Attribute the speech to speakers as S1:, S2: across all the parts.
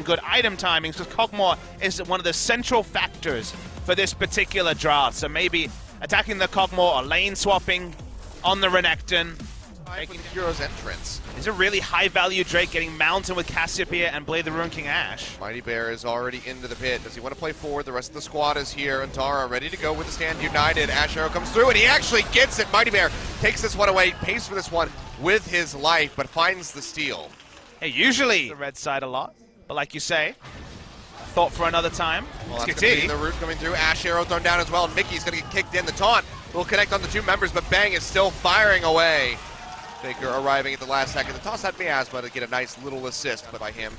S1: good item timings, because Kog'Maw is one of the central factors for this particular draft. So maybe attacking the Kog'Maw or lane swapping on the Renekton.
S2: Making the hero's entrance.
S1: Is a really high-value Drake getting Mountain with Cassiopeia and Blade the Ruin King Ashe.
S2: Mighty Bear is already into the pit. Does he want to play forward? The rest of the squad is here. And Tara ready to go with the stand united. Ashe Arrow comes through, and he actually gets it. Mighty Bear takes this one away, pays for this one with his life, but finds the steal.
S1: Hey, usually the red side a lot, but like you say, thought for another time.
S2: Well, that's going to be the root coming through. Ashe Arrow thrown down as well, and Mickey's going to get kicked in. The taunt will connect on the two members, but Bang is still firing away. Faker arriving at the last second. The toss had Miasma to get a nice little assist by him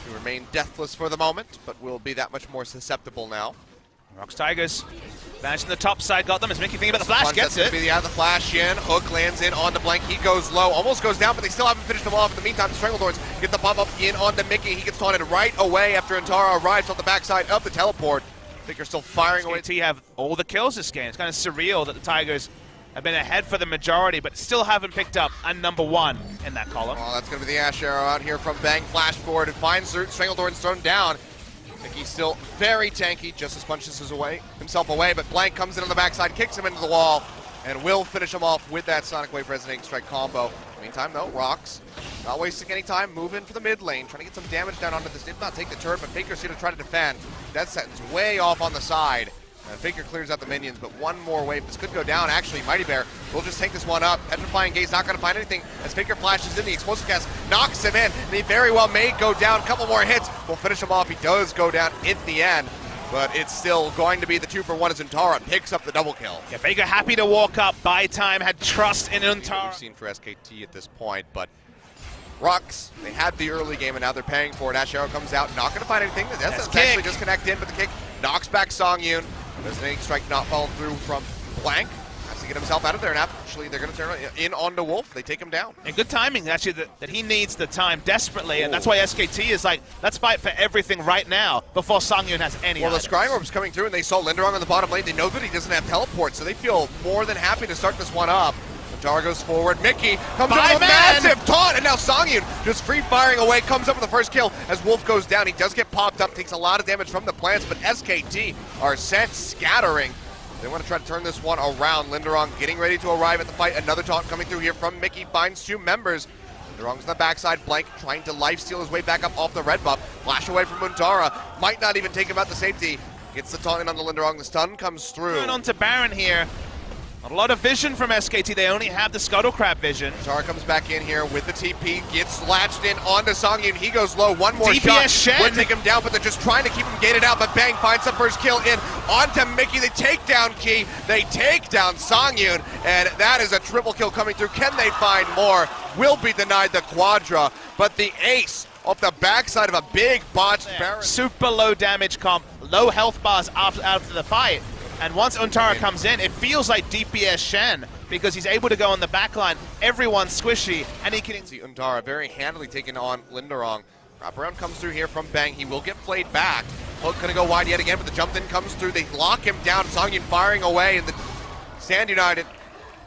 S2: to remain deathless for the moment, but will be that much more susceptible now.
S1: ROX Tigers managing the top side, got them. Is Mickey thinking about the flash? Gets it.
S2: The flash in. Hook lands in onto Blank. He goes low, almost goes down, but they still haven't finished him off. In the meantime, the Strangledorns get the pop up in onto Mickey. He gets taunted right away after Antara arrives on the backside of the teleport. Faker still firing away.
S1: SKT have all the kills this game. It's kind of surreal that the Tigers have been ahead for the majority, but still haven't picked up a #1 in that column.
S2: Oh, that's going to be the Ashe Arrow out here from Bang. Flash forward and finds Strangledorn's thrown down. Mickey's still very tanky, just punches himself away, but Blank comes in on the backside, kicks him into the wall, and will finish him off with that Sonic Wave Resonating Strike combo. Meantime, though, ROX not wasting any time, moving for the mid lane, trying to get some damage down onto this. Did not take the turret, but Faker's here to try to defend. Death Sentence way off on the side. Faker clears out the minions, but one more wave. This could go down. Actually, Mighty Bear will just take this one up. Petrifying Gaze not going to find anything as Faker flashes in. The explosive cast knocks him in, and he very well may go down. A couple more hits will finish him off. He does go down in the end, but it's still going to be the 2-for-1 as Antara picks up the double kill.
S1: Yeah, Faker happy to walk up, buy time, had trust in Antara.
S2: We've seen for SKT at this point, but ROX, they had the early game, and now they're paying for it. Ashe Arrow comes out, not going to find anything. That's actually just connect in, but the kick knocks back Songyun. Resonating Strike not falling through from Blank. Has to get himself out of there, and actually they're going to turn in onto Wolf. They take him down.
S1: And good timing, actually, that he needs the time desperately, and that's why SKT is like, let's fight for everything right now before Songyun has any
S2: Well,
S1: items.
S2: the Scry Orb's coming through, and they saw Linderong on the bottom lane. They know that he doesn't have teleport, so they feel more than happy to start this one up. Antara goes forward. Mickey comes up with a massive taunt, and now Songyun just free firing away, comes up with the first kill as Wolf goes down. He does get popped up, takes a lot of damage from the plants, but SKT are sent scattering. They want to try to turn this one around. Linderong getting ready to arrive at the fight. Another taunt coming through here from Mickey, finds two members. Linderong's on the backside, Blank trying to lifesteal his way back up off the red buff. Flash away from Antara, might not even take him out to safety. Gets the taunt in on the Linderong, the stun comes through.
S1: Going on to Baron here. A lot of vision from SKT. They only have the Scuttle Crab vision.
S2: Antara comes back in here with the TP, gets latched in onto Songyun. He goes low. One more
S1: DPS
S2: shot would take him down, but they're just trying to keep him gated out. But Bang finds the first kill in onto Mickey. They take down Key. They take down Songyun, and that is a triple kill coming through. Can they find more? Will be denied the quadra, but the ace off the backside of a big botched Baron.
S1: Super low damage comp, low health bars after the fight. And once Antara comes in, it feels like DPS Shen because he's able to go on the backline. Everyone's squishy, and he can
S2: see Antara very handily taking on Linderong. Wraparound comes through here from Bang. He will get played back. Hook gonna go wide yet again, but the jump in comes through. They lock him down. Songyun firing away, and the Stand United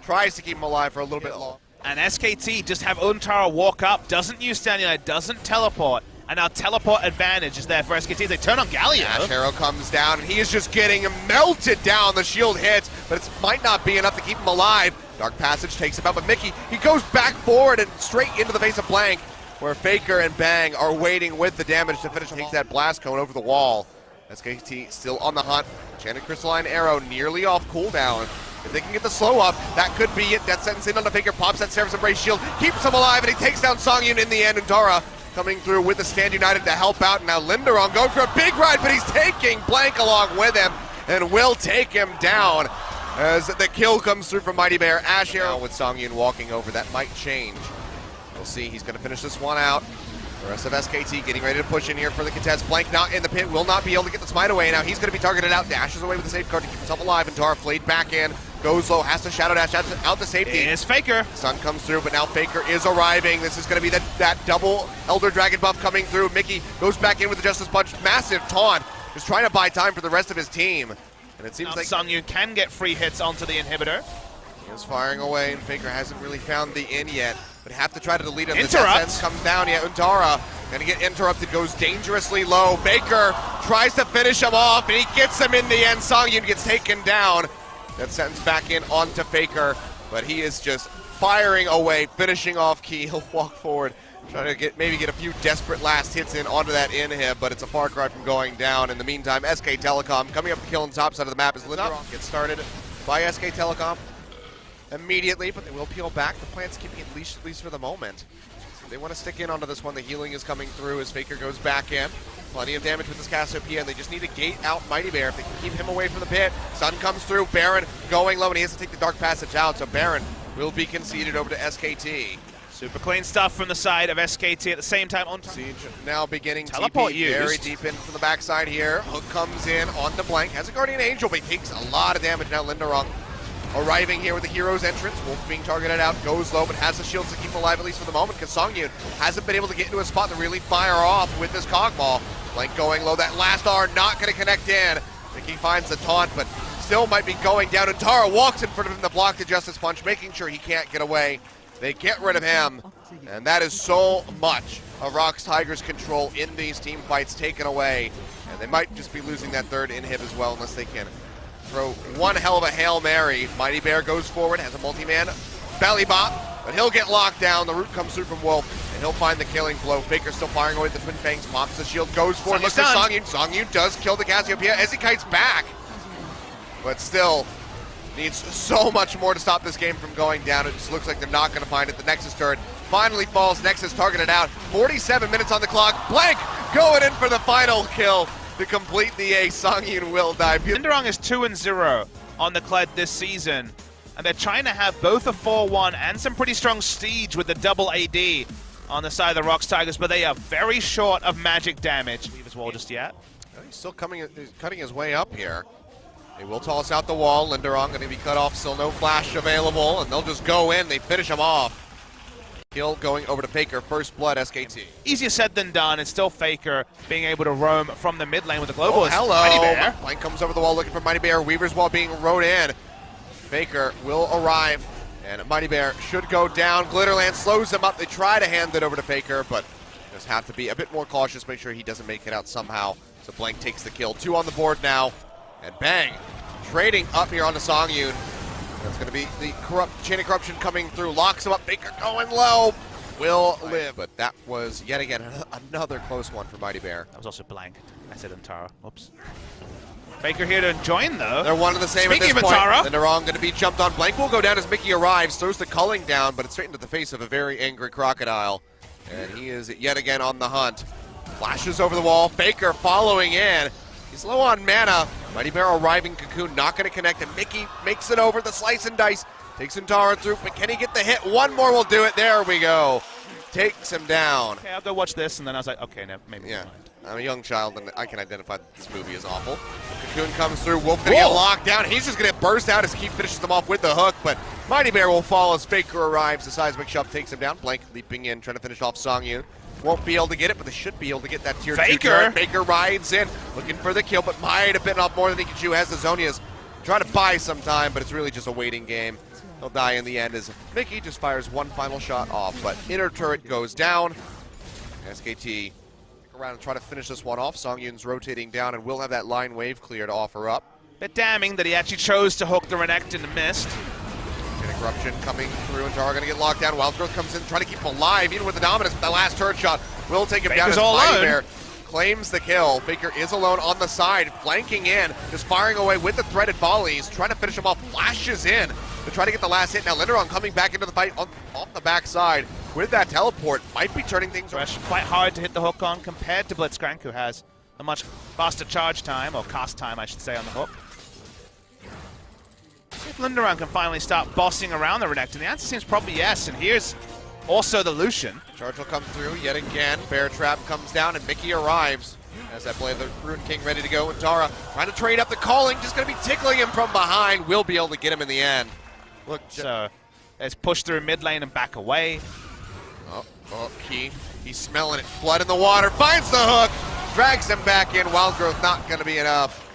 S2: tries to keep him alive for a little bit long.
S1: And SKT just have Antara walk up, doesn't use Stand United, doesn't teleport. And now teleport advantage is there for SKT. They turn on Galio.
S2: Ashe Arrow comes down, and he is just getting melted down. The shield hits, but it might not be enough to keep him alive. Dark Passage takes him out, but Mickey, he goes back forward and straight into the face of Blank, where Faker and Bang are waiting with the damage to finish. Takes that blast cone over the wall. SKT still on the hunt. Enchanted Crystalline Arrow nearly off cooldown. If they can get the slow up, that could be it. Death Sentence in on the Faker, pops that Seraph Embrace shield, keeps him alive, and he takes down Songyun in the end. Antara coming through with the Stand United to help out. Now Linderong going for a big ride, but he's taking Blank along with him and will take him down as the kill comes through from Mighty Bear. Ashe Arrow with Songyun walking over. That might change. We'll see. He's going to finish this one out. The rest of SKT getting ready to push in here for the contest. Blank not in the pit, will not be able to get the smite away. Now he's going to be targeted out, dashes away with the safeguard to keep himself alive, and Antara flayed back in. Goes low, has to shadow dash out to safety.
S1: It's Faker.
S2: Sun comes through, but now Faker is arriving. This is going to be that double Elder Dragon buff coming through. Mickey goes back in with the Justice Punch. Massive taunt. Just trying to buy time for the rest of his team. And it seems like
S1: Songyun can get free hits onto the inhibitor.
S2: He is firing away, and Faker hasn't really found the in yet. But have to try to delete him.
S1: Interrupt.
S2: The Death Sentence comes down. Yeah, Antara Gonna get interrupted, goes dangerously low. Faker tries to finish him off, and he gets him in the end. Songyun gets taken down. That sends back in onto Faker, but he is just firing away, finishing off Key. He'll walk forward, trying to maybe get a few desperate last hits in onto that inhib, but it's a far cry from going down. In the meantime, SK Telecom coming up the kill on the top side of the map as Linderock gets started by SK Telecom immediately, but they will peel back. The plan's keeping it leash, at least for the moment. So they want to stick in onto this one. The healing is coming through as Faker goes back in. Plenty of damage with this Cassiopeia, and they just need to gate out Mighty Bear if they can keep him away from the pit. Sun comes through, Baron going low, and he has to take the Dark Passage out, so Baron will be conceded over to SKT.
S1: Super clean stuff from the side of SKT at the same time. On
S2: Siege now beginning
S1: teleport
S2: TP very deep in from the backside here. Hook comes in onto Blank, has a Guardian Angel, but he takes a lot of damage now. Linderock arriving here with the hero's entrance. Wolf being targeted out, goes low, but has the shields to keep him alive at least for the moment, because Songyun hasn't been able to get into a spot to really fire off with this cog ball. Blank going low, that last R not going to connect in. I think he finds the taunt, but still might be going down, and Tara walks in front of him to block the Justice Punch, making sure he can't get away. They get rid of him, and that is so much of ROX Tigers' control in these team fights taken away, and they might just be losing that third inhib as well unless they can throw one hell of a Hail Mary. Mighty Bear goes forward, has a multi-man belly bop, but he'll get locked down. The root comes through from Wolf, and he'll find the killing blow. Faker still firing away at the Twin Fangs, pops the shield, goes forward, looks for Songyun. Songyun does kill the Cassiopeia as he kites back, but still needs so much more to stop this game from going down. It just looks like they're not going to find it. The Nexus turret finally falls. Nexus targeted out. 47 minutes on the clock. Blank going in for the final kill to complete the ace. Songyun will die.
S1: Linderock is 2-0 on the Kled this season, and they're trying to have both a 4-1 and some pretty strong siege with the double AD on the side of the ROX Tigers, but they are very short of magic damage. Leave his wall just yet.
S2: He's still cutting his way up here. They will toss out the wall. Linderock going to be cut off, still no flash available, and they'll just go in. They finish him off. Kill going over to Faker, first blood SKT.
S1: Easier said than done. It's still Faker being able to roam from the mid lane with the global.
S2: Oh, hello.
S1: Mighty Bear.
S2: Blank comes over the wall looking for Mighty Bear. Weaver's wall being rode in. Faker will arrive, and Mighty Bear should go down. Glitterland slows him up. They try to hand it over to Faker, but just have to be a bit more cautious, make sure he doesn't make it out somehow. So Blank takes the kill. 2 on the board now. And bang, trading up here onto Songyun. That's going to be the chain of corruption coming through. Locks him up. Faker going low. Will live. But that was yet again another close one for Mighty Bear.
S1: That was also Blank. I said Antara. Oops. Faker here to join though.
S2: They're one and the same.
S1: Speaking
S2: at this
S1: of
S2: point.
S1: Antara.
S2: Linderock going to be jumped on. Blank will go down as Mickey arrives. Throws the culling down, but it's straight into the face of a very angry Crocodile. And he is yet again on the hunt. Flashes over the wall. Faker following in. He's low on mana. Mighty Bear arriving, Cocoon not going to connect, and Mickey makes it over the slice and dice. Takes Antara through, but can he get the hit? One more will do it. There we go. Takes him down.
S1: Okay, I'll go watch this, and then I was like, okay, no, maybe.
S2: Yeah, I'm a young child, and I can identify that this movie is awful. Cocoon comes through. Wolf going to get locked down. He's just going to burst out as Keith finishes them off with the hook, but Mighty Bear will fall as Faker arrives. The seismic shove takes him down. Blank leaping in, trying to finish off Songyun. Won't be able to get it, but they should be able to get that tier 2 turret. Faker rides in, looking for the kill, but might have bitten off more than he can chew. Has the Zonias trying to buy some time, but it's really just a waiting game. He'll die in the end as Mickey just fires one final shot off, but inner turret goes down. SKT stick around and try to finish this one off. Songyun's rotating down and will have that line wave clear to offer up.
S1: Bit damning that he actually chose to hook the Renekton and missed.
S2: Corruption coming through, and Tara going to get locked down. Wild Growth comes in, trying to keep him alive, even with the dominance. But the last turret shot will take him
S1: Faker's
S2: down.
S1: all
S2: Mighty
S1: alone.
S2: Bear claims the kill. Faker is alone on the side, flanking in, just firing away with the threaded volleys, trying to finish him off. Flashes in to try to get the last hit. Now Linderock coming back into the fight on the backside with that teleport. Might be turning things around.
S1: Quite hard to hit the hook on compared to Blitzcrank, who has a much faster charge time, or cast time, I should say, on the hook. If Linderock can finally start bossing around the Renekton, the answer seems probably yes, and here's also the Lucian.
S2: Charge will come through yet again. Bear Trap comes down, and Mickey arrives. As that play, the Rune King ready to go, and Tara trying to trade up the calling, just going to be tickling him from behind. Will be able to get him in the end. Look,
S1: so let's push through mid lane and back away.
S2: Oh, Key. He's smelling it. Blood in the water. Finds the hook. Drags him back in. Wild Growth not going to be enough.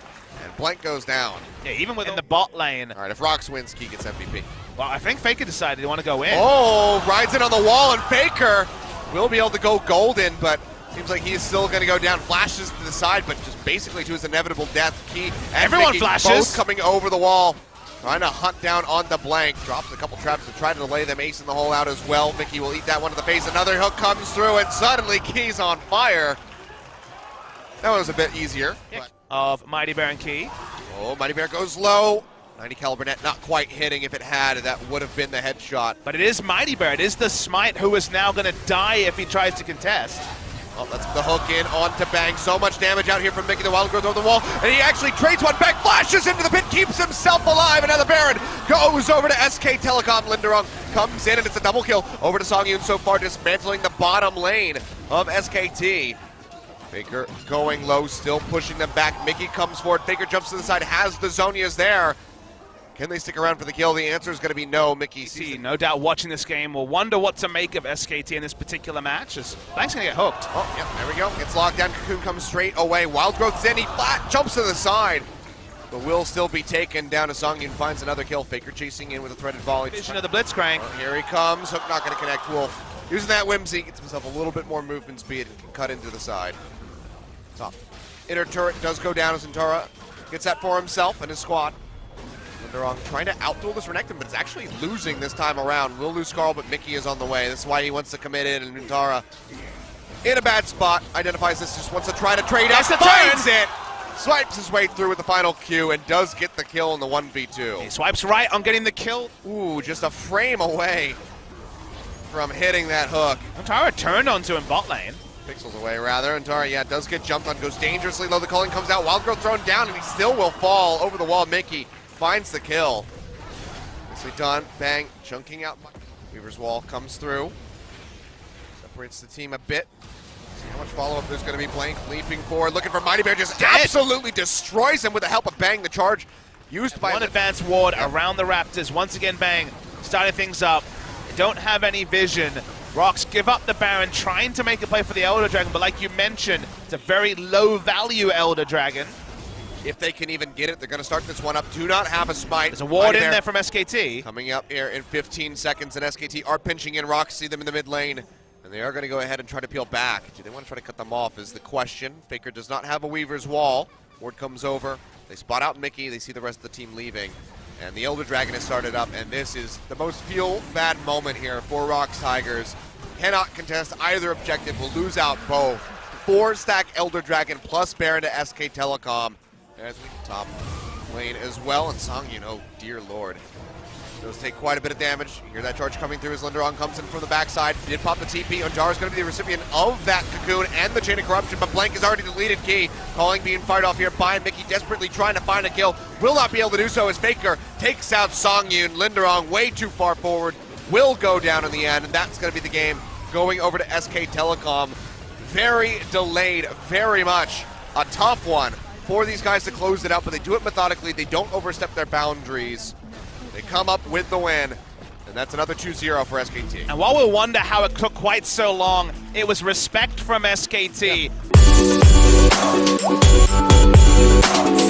S2: And Blank goes down.
S1: Yeah, even in the bot lane.
S2: All right, if ROX wins, Key gets MVP.
S1: Well, I think Faker decided he want to go in.
S2: Oh, rides in on the wall, and Faker will be able to go golden, but Seems like he's still going to go down. Flashes to the side, but just basically to his inevitable death. Key and
S1: Everyone
S2: Mickey
S1: flashes.
S2: both coming over the wall. Trying to hunt down on the blank. Drops a couple traps to try to delay them. Ace in the hole out as well. Mickey will eat that one to the face. Another hook comes through, and suddenly Key's on fire. That was a bit easier. But
S1: Of Mighty Bear and Key.
S2: oh, Mighty Bear goes low. 90 caliber net not quite hitting. If it had, that would have been the headshot.
S1: But it is Mighty Bear. It is the Smite who is now going to die if he tries to contest.
S2: Oh, that's the hook in onto Bang. So much damage out here from Mickey. The Wild Growth over the wall, and he actually trades one back, flashes into the pit, keeps himself alive, and now the Baron goes over to SK Telecom. Linderung comes in, and it's a double kill over to Songyun so far, dismantling the bottom lane of SKT. Faker going low, still pushing them back. Mickey comes forward. Faker jumps to the side, has the Zonias there. Can they stick around for the kill? The answer is going to be no. Mickey sees
S1: No doubt watching this game will wonder what to make of SKT in this particular match. As Blank's going to get hooked.
S2: Oh, yeah, there we go. Gets locked down. Cocoon comes straight away. Wild Growth's in. He flat jumps to the side. But will still be taken down. As Songyun finds another kill. Faker chasing in with a threaded volley.
S1: Vision of the Blitzcrank.
S2: Oh, here he comes. Hook not going to connect. Wolf using that whimsy. Gets himself a little bit more movement speed and can cut into the side. Top. Inner turret does go down as Zentara gets that for himself and his squad. Linderung trying to outduel this Renekton, but it's actually losing this time around. Will lose Skarl, but Mickey is on the way. This is why he wants to commit in, and Zentara in a bad spot. Identifies this, just wants to try to trade up. Finds it! Swipes his way through with the final Q and does get the kill in the 1v2.
S1: He swipes right on getting the kill.
S2: Ooh, just a frame away from hitting that hook.
S1: Zentara turned onto him bot lane.
S2: Pixels away, rather. And Tara, yeah, does get jumped on, goes dangerously low. The calling comes out. Wild Growth thrown down, and he still will fall over the wall. Mickey finds the kill. Nicely done. Bang, chunking out. Weaver's wall comes through. Separates the team a bit. See how much follow-up there's going to be. Blank leaping forward, looking for Mighty Bear. Just absolutely destroys him with the help of Bang. The charge used by
S1: one advanced ward around the Raptors. Once again, Bang starting things up. They don't have any vision. ROX give up the Baron, trying to make a play for the Elder Dragon, but like you mentioned, it's a very low-value Elder Dragon.
S2: If they can even get it, they're going to start this one up. Do not have a smite.
S1: There's a ward in there from SKT.
S2: Coming up here in 15 seconds, and SKT are pinching in. ROX see them in the mid lane, and they are going to go ahead and try to peel back. Do they want to try to cut them off is the question. Faker does not have a Weaver's wall. Ward comes over. They spot out Mickey. They see the rest of the team leaving. And the Elder Dragon has started up, and this is the most feel-bad moment here for ROX Tigers. Cannot contest either objective, will lose out both. 4-stack Elder Dragon plus Baron to SK Telecom. As we top lane as well, and Songyun, oh dear lord. Does take quite a bit of damage. You hear that charge coming through as Linderung comes in from the backside. Did pop the TP. Onjara's going to be the recipient of that Cocoon and the Chain of Corruption, but Blank has already deleted Key. Calling being fired off here by Mickey, desperately trying to find a kill. Will not be able to do so as Faker takes out Songyun. Linderung way too far forward. Will go down in the end, and that's going to be the game going over to SK Telecom. Very delayed, very much a tough one for these guys to close it out, but they do it methodically. They don't overstep their boundaries. They come up with the win, and that's another 2-0 for SKT.
S1: And while we'll wonder how it took quite so long, it was respect from SKT.
S2: Yeah.